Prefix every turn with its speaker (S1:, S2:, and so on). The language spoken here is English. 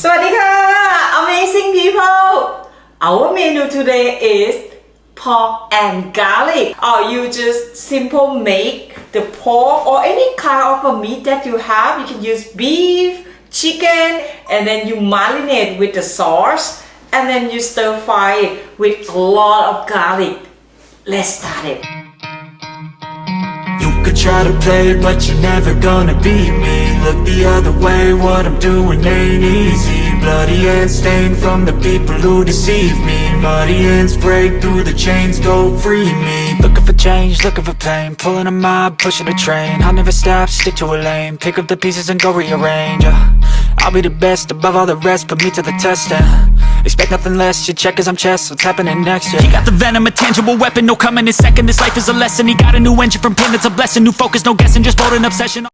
S1: สวัสดีค่ะ Amazing people Our menu today is pork and garlic or you just simple make the pork or any kind of a meat that you have. You can use beef, chicken, and then you marinate with the sauce and then you stir fry it with a lot of garlic. Let's start it.
S2: You could try to play it, but you're never gonna beat me. Look the other way, what I'm doing ain't easy. Bloody hands stained from the people who deceive me. Muddy hands break through the chains, go free me. Looking for change, looking for pain. Pulling a mob, pushing a train. I'll never stop, stick to a lane. Pick up the pieces and go rearrange. I'll be the best above all the rest, put me to the test and expect nothing less, your check is I'm chess, what's happening next, yeah. He got the venom, a tangible weapon, no coming in second. This life is a lesson, he got a new engine from pain, that's a blessing. New focus, no guessing, just bold and obsession.